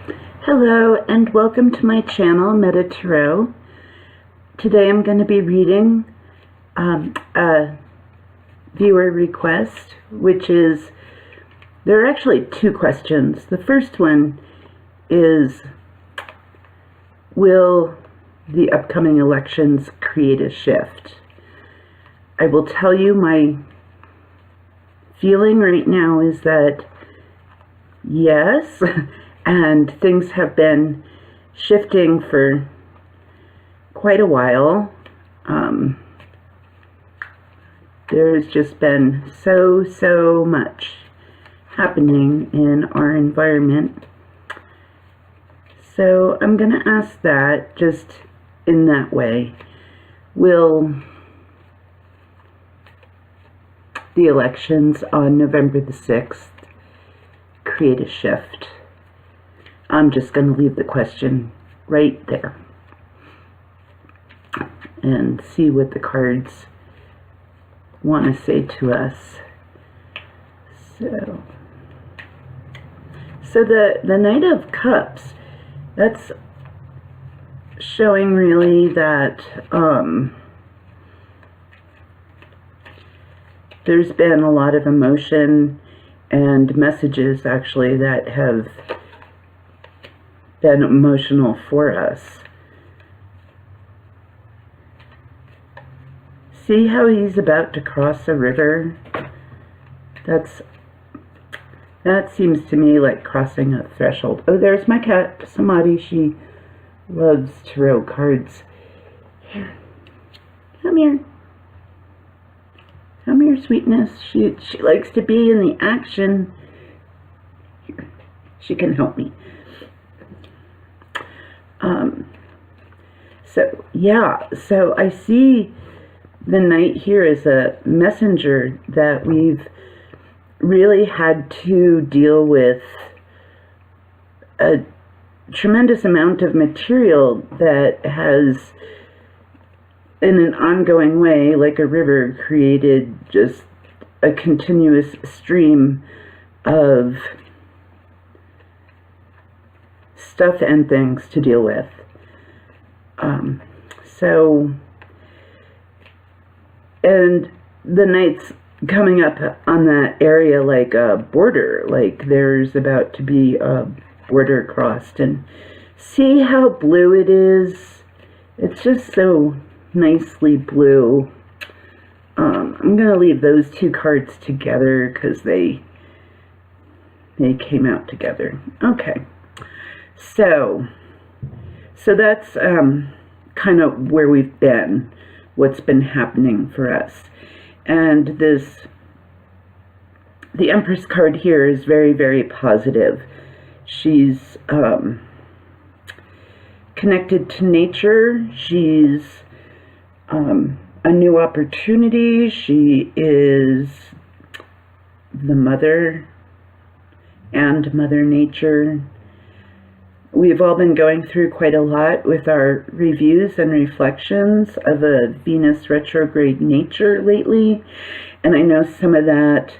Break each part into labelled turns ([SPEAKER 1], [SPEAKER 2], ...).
[SPEAKER 1] Hello and welcome to my channel, Midterm. Today I'm going to be reading a viewer request, which is, there are actually two questions. The first one is, will the upcoming elections create a shift? I will tell you my feeling right now is that yes, and things have been shifting for quite a while. There's just been so much happening in our environment. So I'm going to ask that just in that way. Will the elections on November the 6th create a shift? I'm just going to leave the question right there and see what the cards want to say to us. So the Knight of Cups, that's showing really that there's been a lot of emotion and messages actually that have been emotional for us. See how he's about to cross a river? That seems to me like crossing a threshold. Oh, there's my cat, Samadhi. She loves tarot cards. Here. Come here. Come here, sweetness. She likes to be in the action. Here. She can help me. So I see the Knight here as a messenger that we've really had to deal with a tremendous amount of material that has, in an ongoing way, like a river, created just a continuous stream of stuff and things to deal with. And the Knight's coming up on that area like a border, like there's about to be a border crossed, and see how blue it is? It's just so nicely blue. I'm gonna leave those two cards together because they came out together. Okay, so that's kind of where we've been, what's been happening for us. And the Empress card here is very positive. She's connected to nature. She's a new opportunity. She is the mother and Mother Nature. We've all been going through quite a lot with our reviews and reflections of a Venus retrograde nature lately, and I know some of that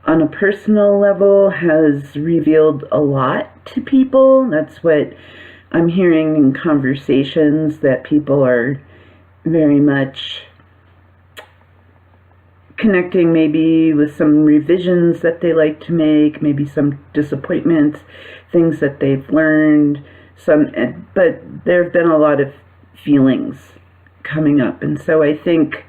[SPEAKER 1] on a personal level has revealed a lot to people. That's what I'm hearing in conversations, that people are very much connecting maybe with some revisions that they like to make, maybe some disappointments, things that they've learned, but there have been a lot of feelings coming up. And so I think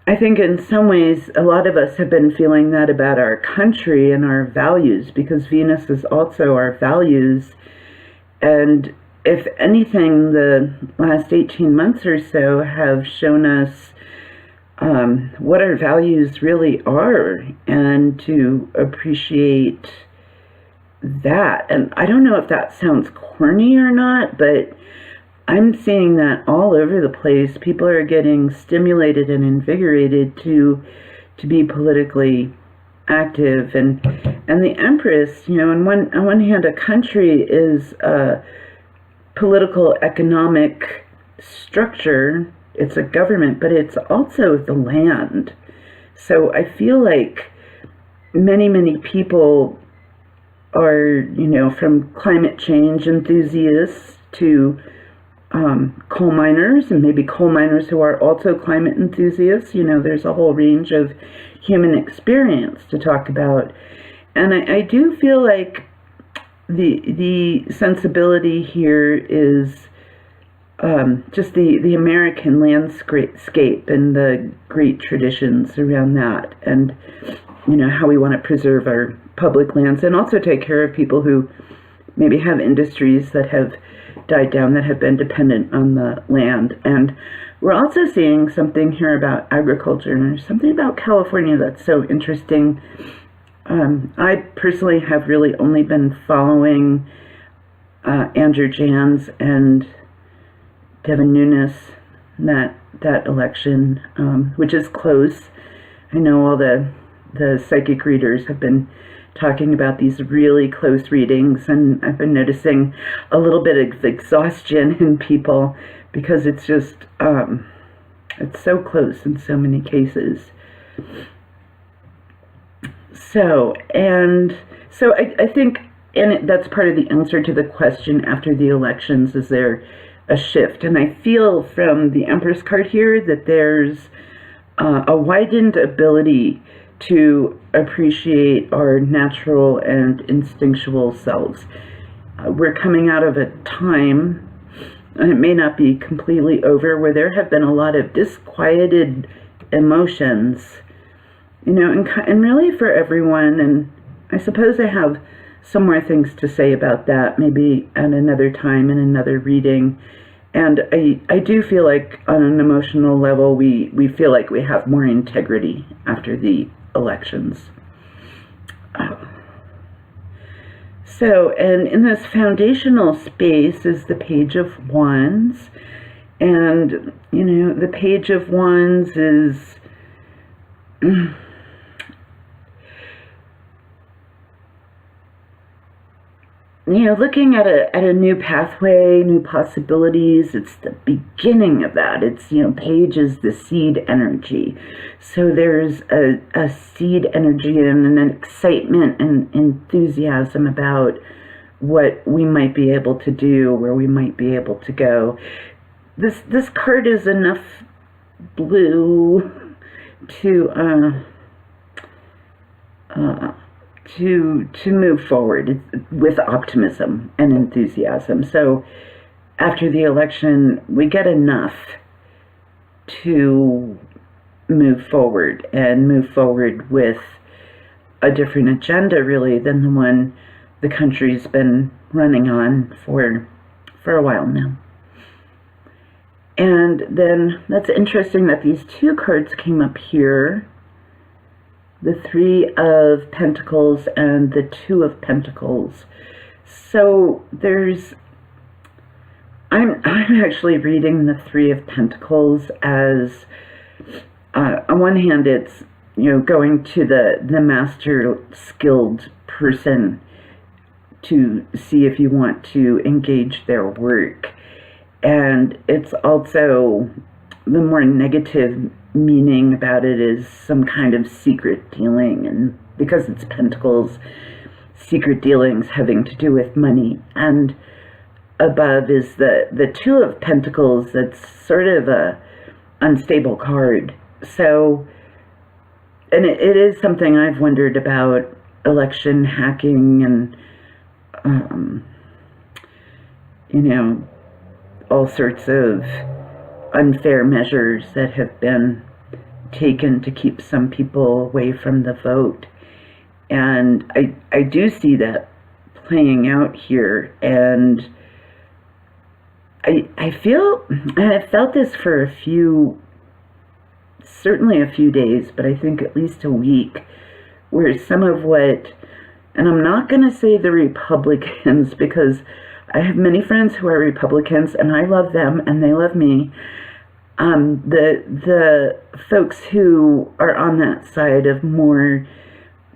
[SPEAKER 1] in some ways a lot of us have been feeling that about our country and our values, because Venus is also our values. And if anything, the last 18 months or so have shown us what our values really are, and to appreciate that. And I don't know if that sounds corny or not, but I'm seeing that all over the place. People are getting stimulated and invigorated to be politically active. And the Empress, on one hand, a country is a political economic structure. It's a government, but it's also the land. So I feel like many people are, from climate change enthusiasts to coal miners, and maybe coal miners who are also climate enthusiasts. There's a whole range of human experience to talk about. And I do feel like the sensibility here is just the American landscape and the great traditions around that, and how we want to preserve our public lands and also take care of people who maybe have industries that have died down, that have been dependent on the land. And we're also seeing something here about agriculture, and there's something about California that's so interesting. I personally have really only been following Andrew Jans and Devin Nunes, that election, which is close. I know all the psychic readers have been talking about these really close readings, and I've been noticing a little bit of exhaustion in people because it's just it's so close in so many cases. So I think, and that's part of the answer to the question after the elections, is there a shift? And I feel from the Empress card here that there's a widened ability to appreciate our natural and instinctual selves. We're coming out of a time, and it may not be completely over, where there have been a lot of disquieted emotions, and really for everyone. And I suppose I have some more things to say about that, maybe at another time in another reading. And I do feel like on an emotional level, we feel like we have more integrity after the elections. And in this foundational space is the Page of Wands. And, the Page of Wands is looking at a new pathway, new possibilities. It's the beginning of that. It's, Page is the seed energy. So there's a seed energy and an excitement and enthusiasm about what we might be able to do, where we might be able to go. This card is enough blue to move forward with optimism and enthusiasm. So after the election, we get enough to move forward with a different agenda, really, than the one the country's been running on for a while now. And then that's interesting that these two cards came up here, the Three of Pentacles and the Two of Pentacles. So I'm actually reading the Three of Pentacles as, on one hand, it's, going to the master skilled person to see if you want to engage their work. And it's also, the more negative meaning about it is some kind of secret dealing, and because it's Pentacles, secret dealings having to do with money. And above is the Two of Pentacles. That's sort of a unstable card. So, and it is something I've wondered about, election hacking and all sorts of unfair measures that have been taken to keep some people away from the vote. And I do see that playing out here, and I feel, and I've felt this for certainly a few days, but I think at least a week, where some of what, and I'm not going to say the Republicans, because I have many friends who are Republicans, and I love them, and they love me. The folks who are on that side of more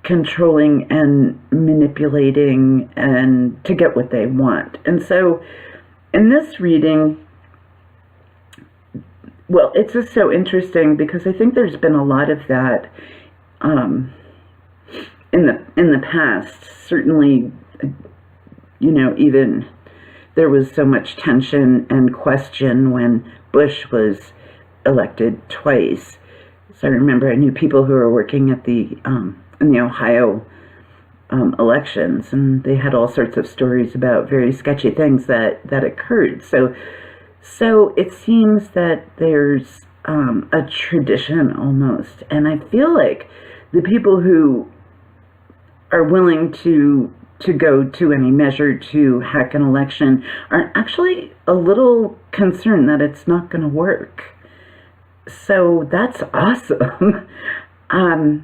[SPEAKER 1] controlling and manipulating and to get what they want. And so in this reading, well, it's just so interesting because I think there's been a lot of that in the past, certainly even there was so much tension and question when Bush was elected twice. So I remember I knew people who were working at in the Ohio elections, and they had all sorts of stories about very sketchy things that occurred. So it seems that there's a tradition almost, and I feel like the people who are willing to go to any measure to hack an election are actually a little concerned that it's not going to work. So that's awesome. And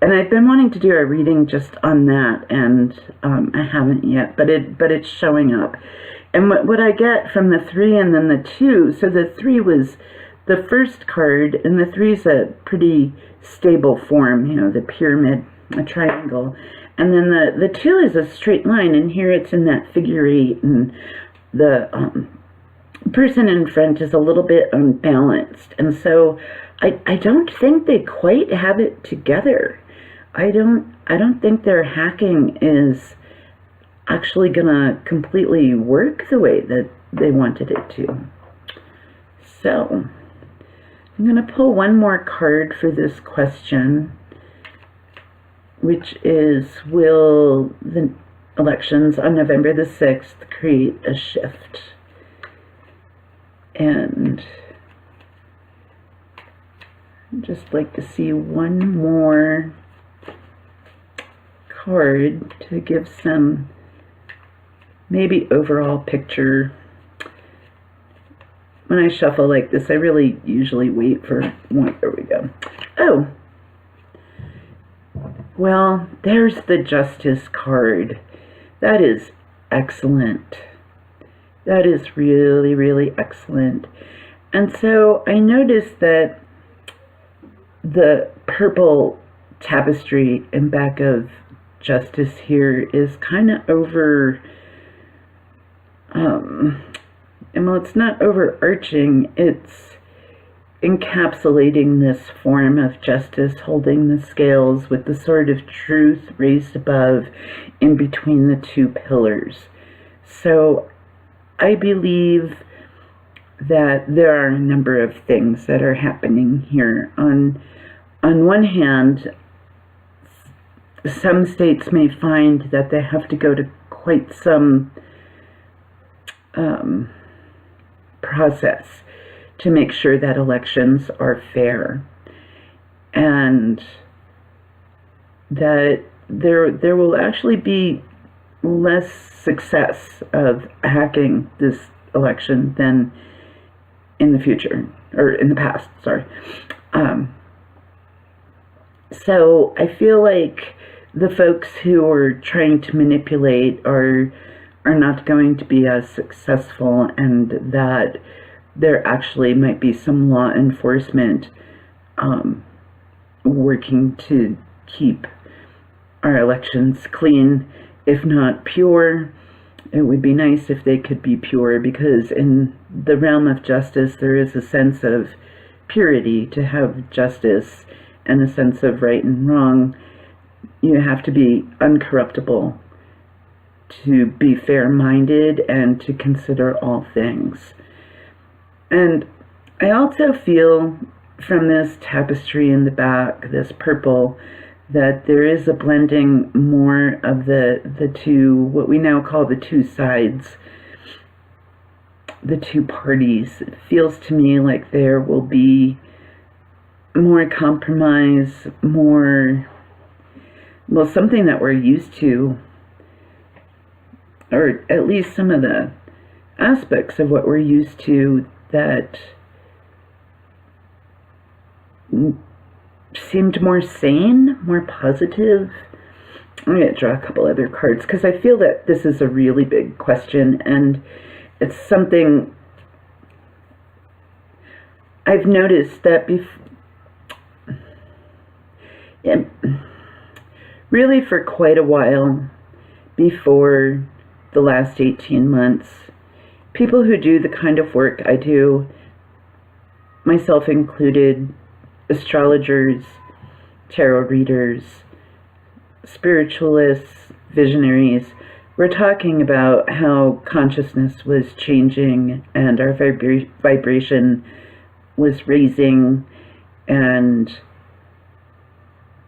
[SPEAKER 1] I've been wanting to do a reading just on that, and I haven't yet, but it's showing up. And what I get from the 3 and then the 2, so the 3 was the first card, and the 3 is a pretty stable form, the pyramid, a triangle. And then the 2 is a straight line, and here it's in that figure 8, and the person in front is a little bit unbalanced. And so I don't think they quite have it together. I don't think their hacking is actually gonna completely work the way that they wanted it to. So I'm gonna pull one more card for this question, which is, will the elections on November the 6th create a shift? And I'd just like to see one more card to give some maybe overall picture. When I shuffle like this, I really usually wait for one. There we go. Oh, well, there's the Justice card. That is excellent. That is really, really excellent. And so I noticed that the purple tapestry in back of Justice here is kind of over, well, it's not overarching, it's encapsulating this form of justice, holding the scales with the sword of truth raised above in between the 2 pillars. So I believe that there are a number of things that are happening here. On one hand, some states may find that they have to go to quite some process to make sure that elections are fair, and that there will actually be less success of hacking this election than in the future, or in the past, sorry. So I feel like the folks who are trying to manipulate are not going to be as successful, and that there actually might be some law enforcement working to keep our elections clean, if not pure. It would be nice if they could be pure, because in the realm of justice there is a sense of purity. To have justice and a sense of right and wrong, you have to be uncorruptible, to be fair-minded, and to consider all things. And I also feel from this tapestry in the back, this purple, that there is a blending more of the 2, what we now call the 2 sides, the 2 parties. It feels to me like there will be more compromise, more, well, something that we're used to, or at least some of the aspects of what we're used to that seemed more sane, more positive. I'm going to draw a couple other cards, because I feel that this is a really big question, and it's something I've noticed that really for quite a while before the last 18 months, people who do the kind of work I do, myself included, astrologers, tarot readers, spiritualists, visionaries were talking about how consciousness was changing and our vibration was raising, and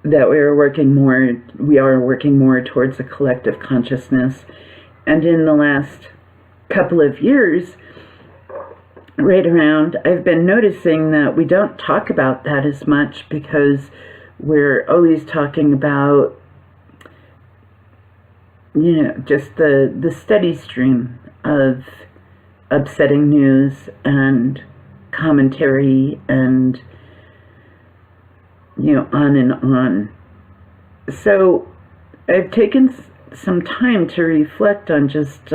[SPEAKER 1] that we are working more towards a collective consciousness. And in the last couple of years, right around, I've been noticing that we don't talk about that as much, because we're always talking about, just the steady stream of upsetting news and commentary and, on and on. So I've taken some time to reflect on just,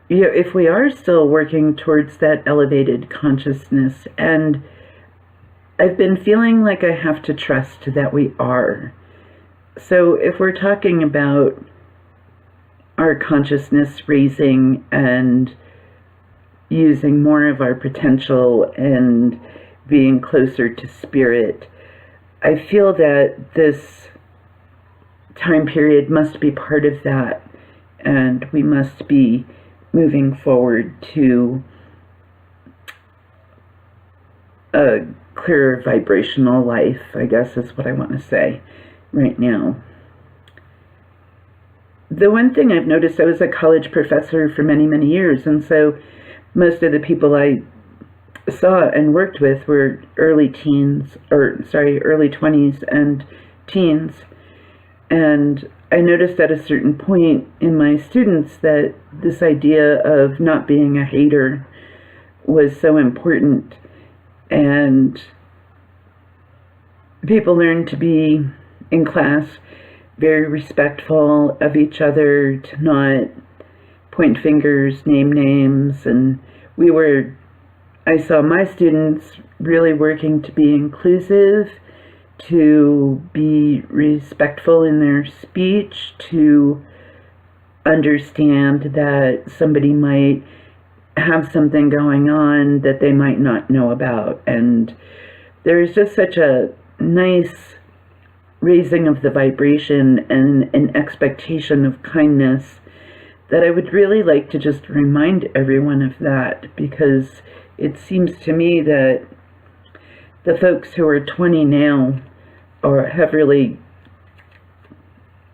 [SPEAKER 1] if we are still working towards that elevated consciousness, and I've been feeling like I have to trust that we are. So if we're talking about our consciousness raising and using more of our potential and being closer to spirit, I feel that this time period must be part of that, and we must be moving forward to a clearer vibrational life, I guess is what I want to say right now. The one thing I've noticed, I was a college professor for many, many years, and so most of the people I saw and worked with were early 20s and teens. And I noticed at a certain point in my students that this idea of not being a hater was so important, and people learned to be in class very respectful of each other, to not point fingers, name names, and I saw my students really working to be inclusive, to be respectful in their speech, to understand that somebody might have something going on that they might not know about. And there's just such a nice raising of the vibration and an expectation of kindness that I would really like to just remind everyone of that, because it seems to me that the folks who are 20 now or have really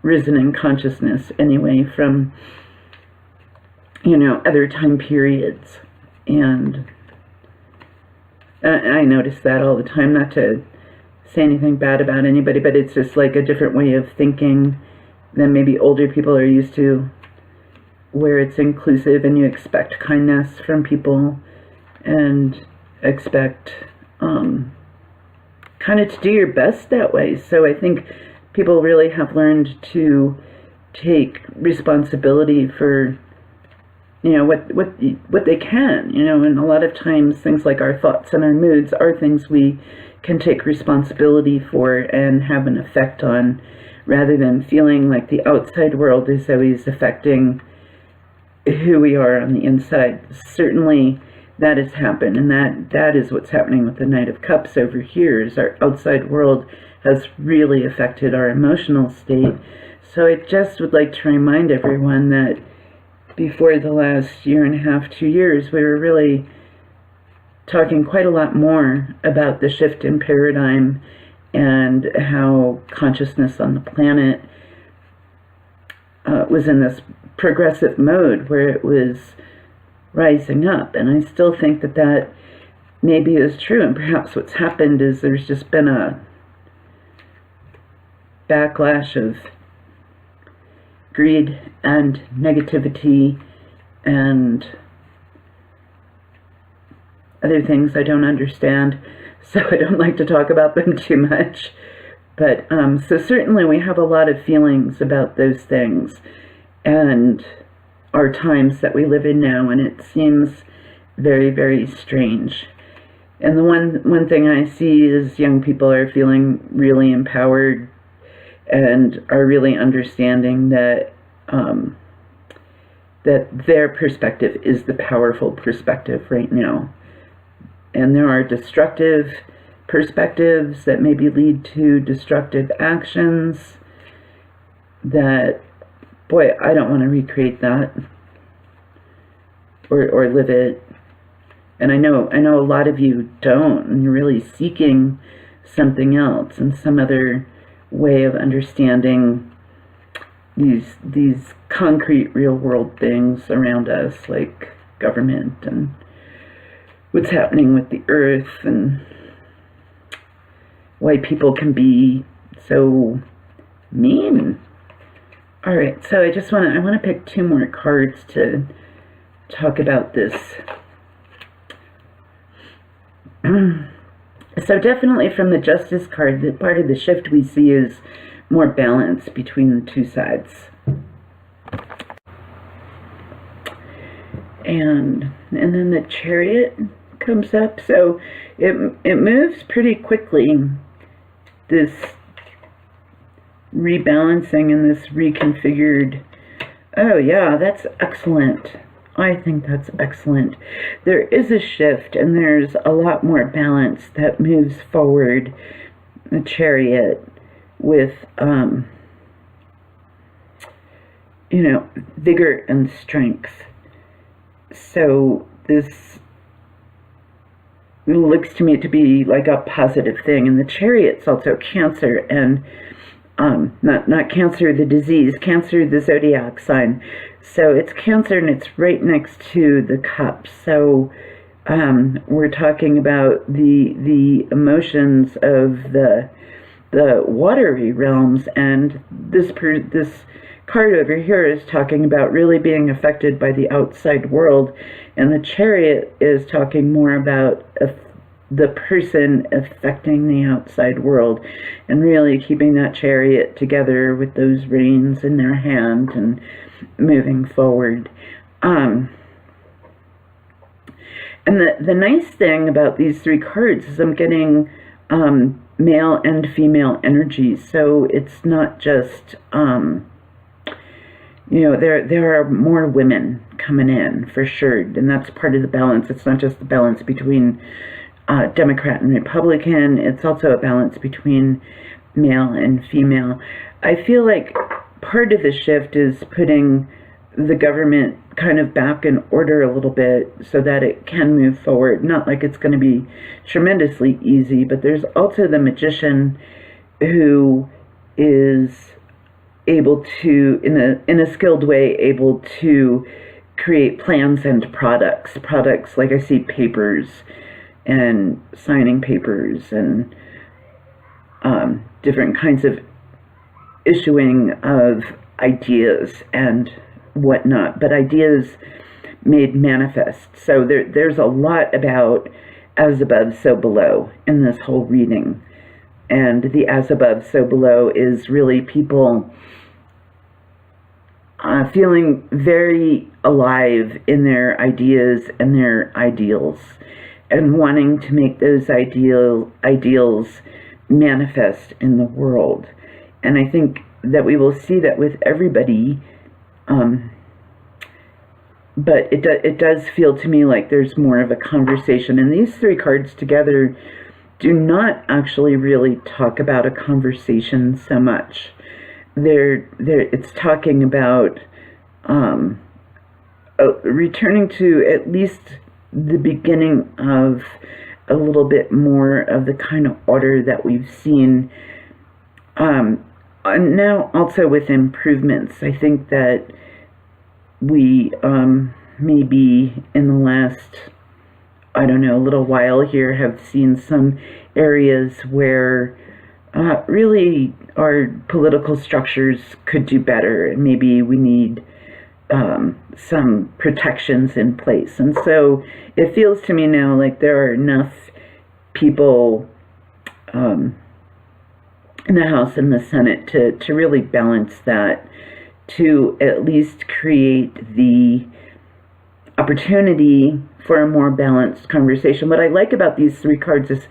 [SPEAKER 1] risen in consciousness anyway from, other time periods. And I notice that all the time, not to say anything bad about anybody, but it's just like a different way of thinking than maybe older people are used to, where it's inclusive and you expect kindness from people and expect kind of to do your best that way. So I think people really have learned to take responsibility for what they can, and a lot of times things like our thoughts and our moods are things we can take responsibility for and have an effect on, rather than feeling like the outside world is always affecting who we are on the inside. Certainly that has happened, and that is what's happening with the Knight of Cups over here, is our outside world has really affected our emotional state. So I just would like to remind everyone that before the last year and a half, 2 years, we were really talking quite a lot more about the shift in paradigm and how consciousness on the planet was in this progressive mode where it was rising up. And I still think that maybe is true, and perhaps what's happened is there's just been a backlash of greed and negativity and other things I don't understand, so I don't like to talk about them too much. But so certainly we have a lot of feelings about those things and our times that we live in now, and it seems very, very strange. And the one thing I see is young people are feeling really empowered and are really understanding that that their perspective is the powerful perspective right now. And there are destructive perspectives that maybe lead to destructive actions, that, boy, I don't want to recreate that or live it. And I know a lot of you don't, and you're really seeking something else and some other way of understanding these concrete real world things around us, like government and what's happening with the earth and why people can be so mean. All right, so I want to pick two more cards to talk about this. So definitely from the Justice card, the part of the shift we see is more balance between the two sides. And then the Chariot comes up, so it moves pretty quickly, this rebalancing and this reconfigured. Oh yeah, that's excellent. I think that's excellent. There is a shift and there's a lot more balance that moves forward the Chariot with vigor and strength. So this looks to me to be like a positive thing, and the Chariot's also Cancer, and not Cancer the disease, Cancer the zodiac sign. So it's Cancer and it's right next to the Cup. So we're talking about the emotions of the watery realms, and this card over here is talking about really being affected by the outside world, and the Chariot is talking more about the person affecting the outside world and really keeping that Chariot together with those reins in their hand and moving forward. And the nice thing about these three cards is I'm getting male and female energies, so it's not just there are more women coming in for sure, and that's part of the balance. It's not just the balance between Democrat and Republican, it's also a balance between male and female. I feel like part of the shift is putting the government kind of back in order a little bit so that it can move forward. Not like it's going to be tremendously easy, but there's also the Magician who is able to, in a skilled way, able to create plans and products like I see papers and signing papers and different kinds of issuing of ideas and whatnot, but ideas made manifest. So there's a lot about as above, so below in this whole reading. And the as above, so below is really people feeling very alive in their ideas and their ideals and wanting to make those ideals manifest in the world. And I think that we will see that with everybody, but it does feel to me like there's more of a conversation. And these three cards together do not actually really talk about a conversation so much. It's talking about returning to at least the beginning of a little bit more of the kind of order that we've seen. And now also with improvements. I think that we maybe in the last, I don't know, a little while here have seen some areas where really our political structures could do better, and maybe we need some protections in place. And so it feels to me now like there are enough people in the House and the Senate to really balance that, to at least create the opportunity for a more balanced conversation. What I like about these three cards is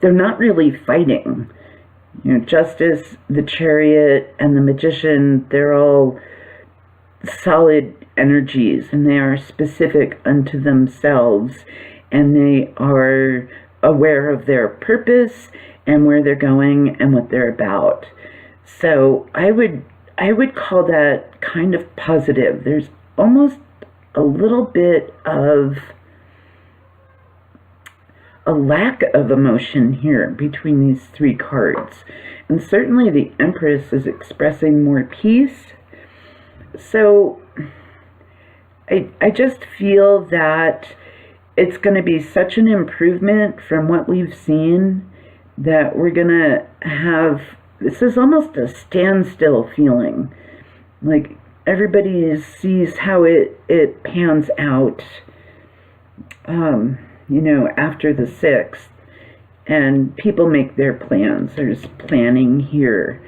[SPEAKER 1] they're not really fighting. Justice, the Chariot, and the Magician, they're all solid energies, and they are specific unto themselves, and they are aware of their purpose and where they're going and what they're about. So I I would call that kind of positive. There's almost a little bit of a lack of emotion here between these three cards. And certainly the Empress is expressing more peace. So I just feel that it's going to be such an improvement from what we've seen that we're going to have, this is almost a standstill feeling. Like everybody sees how it pans out, after the 6th. And people make their plans. There's planning here.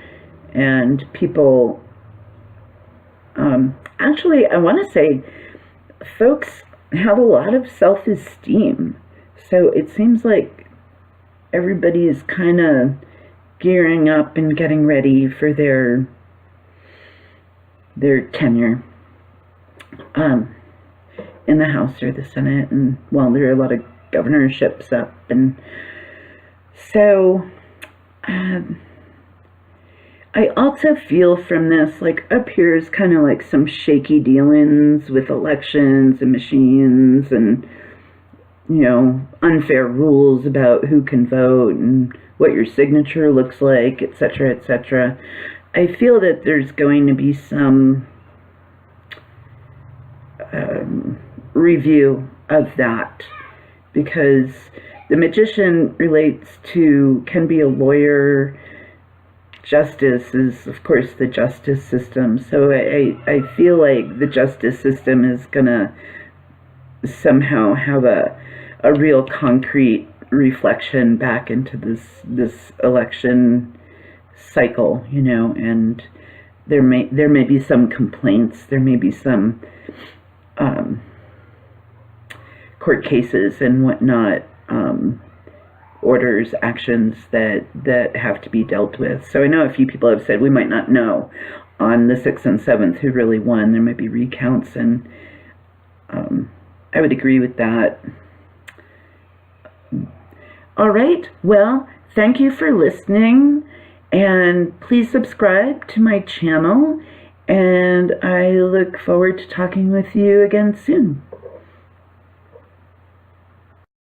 [SPEAKER 1] And people, actually, I want to say, folks have a lot of self-esteem. So it seems like everybody is kind of gearing up and getting ready for their tenure in the House or the Senate. And, well, there are a lot of governorships up. And so I also feel from this, like up here is kind of like some shaky dealings with elections and machines and, unfair rules about who can vote and what your signature looks like, etc., etc. I feel that there's going to be some review of that, because the Magician can be a lawyer. Justice is, of course, the justice system. So I feel like the justice system is going to somehow have a real concrete reflection back into this election cycle, and there may be some complaints, there may be some court cases and whatnot, orders, actions that have to be dealt with. So I know a few people have said we might not know on the 6th and 7th who really won. There might be recounts, and I would agree with that. All right, well, thank you for listening, and please subscribe to my channel, and I look forward to talking with you again soon.